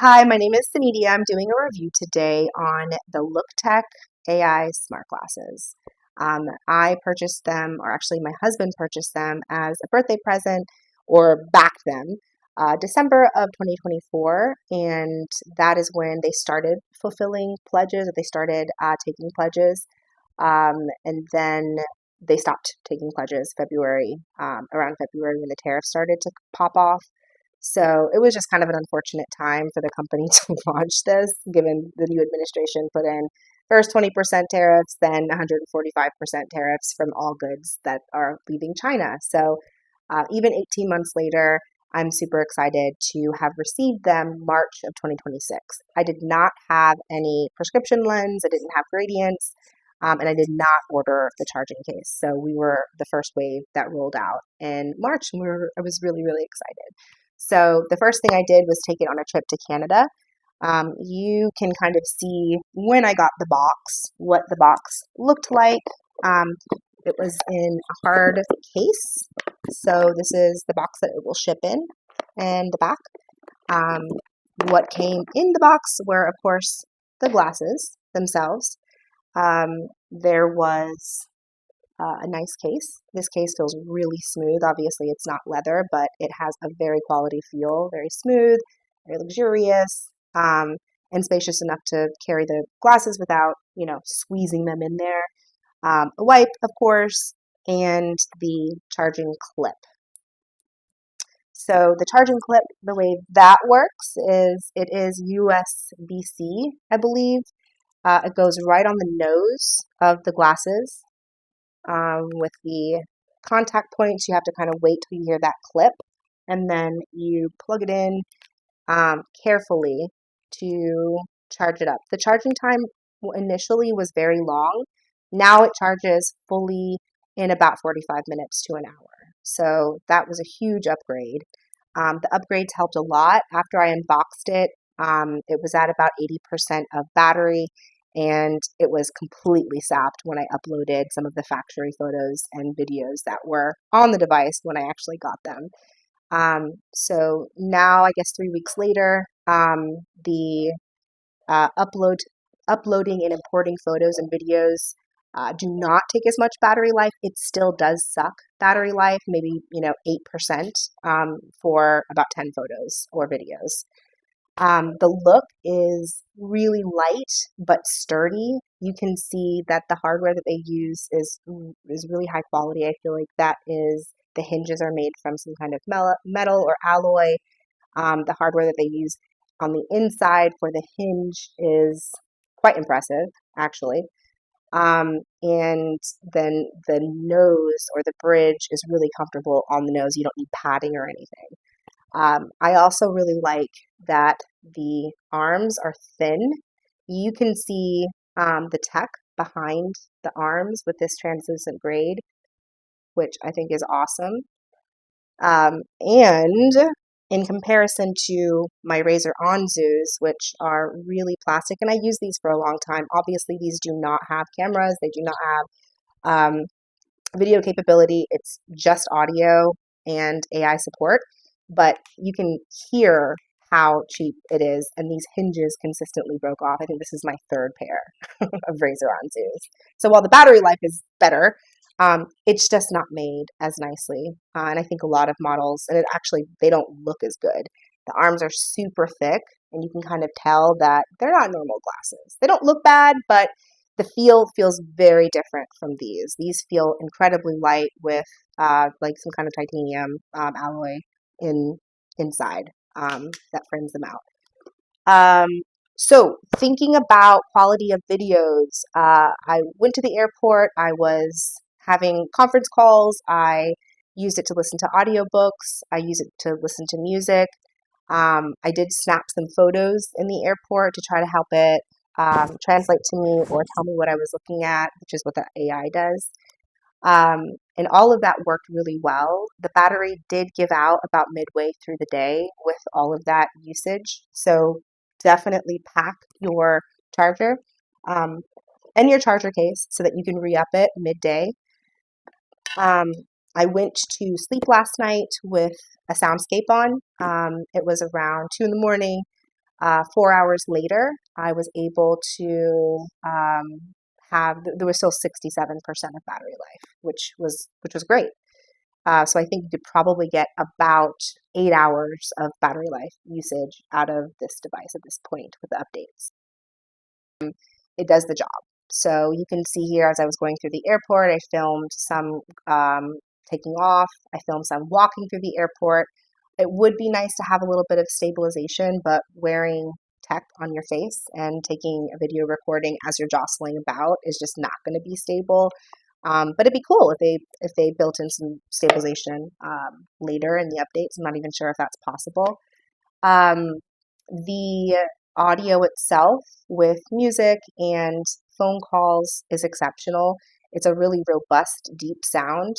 Hi, my name is Sanidia. I'm doing a review today on the looktech AI smart glasses. I purchased them, or actually my husband purchased them as a birthday present or backed them December of 2024. And that is when they started fulfilling pledges, or they started taking pledges. And then they stopped taking pledges around February when the tariffs started to pop off. So it was just kind of an unfortunate time for the company to launch this, given the new administration put in first 20% tariffs, then 145% tariffs from all goods that are leaving China. So even 18 months later, I'm super excited to have received them March of 2026. I did not have any prescription lens, I didn't have gradients, and I did not order the charging case. So we were the first wave that rolled out in March, and I was really, really excited. So the first thing I did was take it on a trip to Canada. You can kind of see when I got the box, what the box looked like. Um, it was in a hard case. So this is the box that it will ship in, and the back. Um, what came in the box were, of course, the glasses themselves. There was a nice case. This case feels really smooth. Obviously, it's not leather, but it has a very quality feel, very smooth, very luxurious, and spacious enough to carry the glasses without, squeezing them in there. A wipe, of course, and the charging clip. So the charging clip, the way that works is it is USB-C, I believe. It goes right on the nose of the glasses. With the contact points, you have to kind of wait till you hear that clip, and then you plug it in carefully to charge it up. The charging time initially was very long. Now it charges fully in about 45 minutes to an hour. So that was a huge upgrade. The upgrades helped a lot. After I unboxed it, it was at about 80% of battery, and it was completely sapped when I uploaded some of the factory photos and videos that were on the device when I actually got them. So now, I guess 3 weeks later, the uh, upload uploading and importing photos and videos do not take as much battery life. It still does suck battery life, maybe 8% for about 10 photos or videos. The look is really light but sturdy. You can see that the hardware that they use is really high quality. I feel like the hinges are made from some kind of metal or alloy. The hardware that they use on the inside for the hinge is quite impressive, actually. And then the nose or the bridge is really comfortable on the nose. You don't need padding or anything. I also really like that the arms are thin. You can see the tech behind the arms with this translucent braid, which I think is awesome. And in comparison to my Razor Onzus, which are really plastic, and I use these for a long time. Obviously, these do not have cameras. They do not have video capability. It's just audio and AI support, but you can hear how cheap it is, and these hinges consistently broke off. I think this is my third pair of Razor Onzus. So while the battery life is better, it's just not made as nicely. And I think a lot of models, and they don't look as good. The arms are super thick, and you can kind of tell that they're not normal glasses. They don't look bad, but the feel feels very different from these. These feel incredibly light with like some kind of titanium alloy inside that frames them out. Um, so thinking about quality of videos, I went to the airport. I was having conference calls. I used it to listen to audiobooks. I used it to listen to music. I did snap some photos in the airport to try to help it translate to me or tell me what I was looking at, which is what the AI does. And all of that worked really well. The battery did give out about midway through the day with all of that usage. So definitely pack your charger um, and your charger case so that you can re-up it midday. Um, I went to sleep last night with a soundscape on. It was around 2 in the morning. 4 hours later, I was able to there was still 67% of battery life, which was great. So I think you could probably get about 8 hours of battery life usage out of this device at this point with the updates. It does the job. So you can see here as I was going through the airport, I filmed some taking off. I filmed some walking through the airport. It would be nice to have a little bit of stabilization, but wearing tech on your face and taking a video recording as you're jostling about is just not going to be stable. But it'd be cool if they built in some stabilization later in the updates. I'm not even sure if that's possible. Um, the audio itself with music and phone calls is exceptional. It's a really robust, deep sound,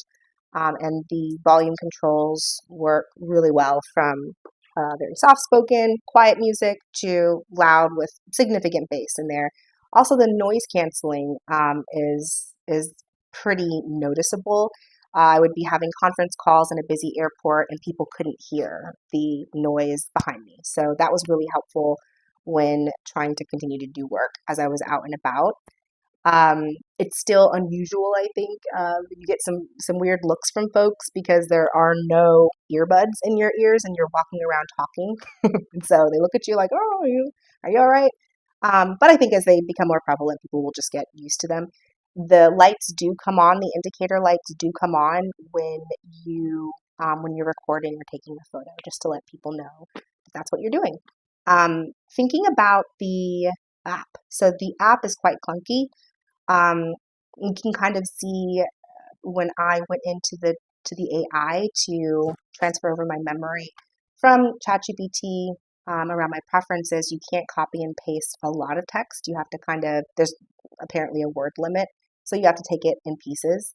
and the volume controls work really well from very soft-spoken, quiet music to loud with significant bass in there. Also, the noise canceling is pretty noticeable. I would be having conference calls in a busy airport and people couldn't hear the noise behind me. So that was really helpful when trying to continue to do work as I was out and about. It's still unusual, I think. You get some weird looks from folks because there are no earbuds in your ears and you're walking around talking. And so they look at you like, "Oh, are you all right?" But I think as they become more prevalent, people will just get used to them. The lights do come on. The indicator lights do come on when you're recording or taking a photo, just to let people know that that's what you're doing. Thinking about the app. So the app is quite clunky. You can kind of see when I went into the AI to transfer over my memory from ChatGPT around my preferences, you can't copy and paste a lot of text. You have to there's apparently a word limit, so you have to take it in pieces.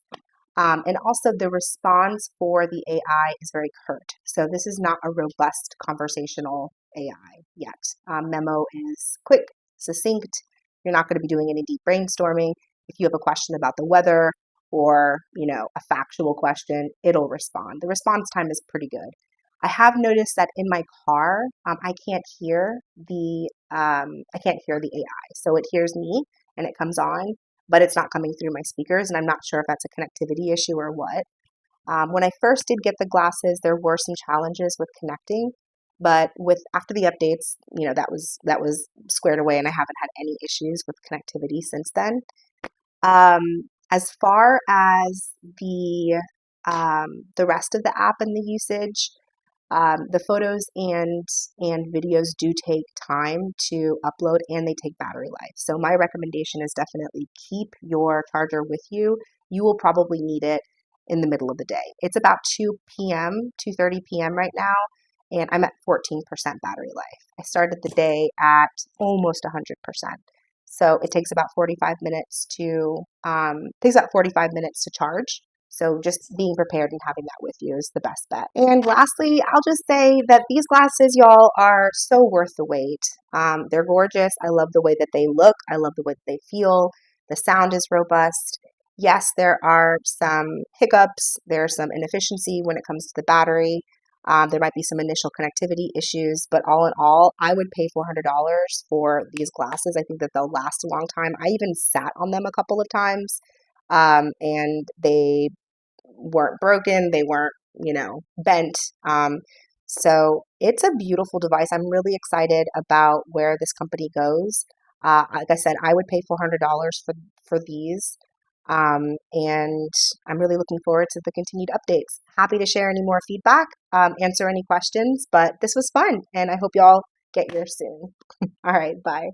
And also the response for the AI is very curt. So this is not a robust conversational AI yet. Memo is quick, succinct. You're not going to be doing any deep brainstorming. If you have a question about the weather or, a factual question, it'll respond. The response time is pretty good. I have noticed that in my car, I can't hear the AI. So it hears me and it comes on, but it's not coming through my speakers, and I'm not sure if that's a connectivity issue or what. When I first did get the glasses, there were some challenges with connecting, but after the updates, that was squared away, and I haven't had any issues with connectivity since then. As far as the rest of the app and the usage, the photos and videos do take time to upload and they take battery life. So my recommendation is definitely keep your charger with you. You will probably need it in the middle of the day. It's about 2 p.m., 2:30 p.m. right now, and I'm at 14% battery life. I started the day at almost 100%. So it takes about 45 minutes to charge. So just being prepared and having that with you is the best bet. And lastly, I'll just say that these glasses, y'all, are so worth the wait. They're gorgeous. I love the way that they look. I love the way that they feel. The sound is robust. Yes, there are some hiccups. There's some inefficiency when it comes to the battery. There might be some initial connectivity issues, but all in all, I would pay $400 for these glasses. I think that they'll last a long time. I even sat on them a couple of times, and they weren't broken, they weren't, bent. So it's a beautiful device. I'm really excited about where this company goes. Like I said, I would pay $400 for these. And I'm really looking forward to the continued updates. Happy to share any more feedback, answer any questions, but this was fun, and I hope y'all get yours soon. All right, bye.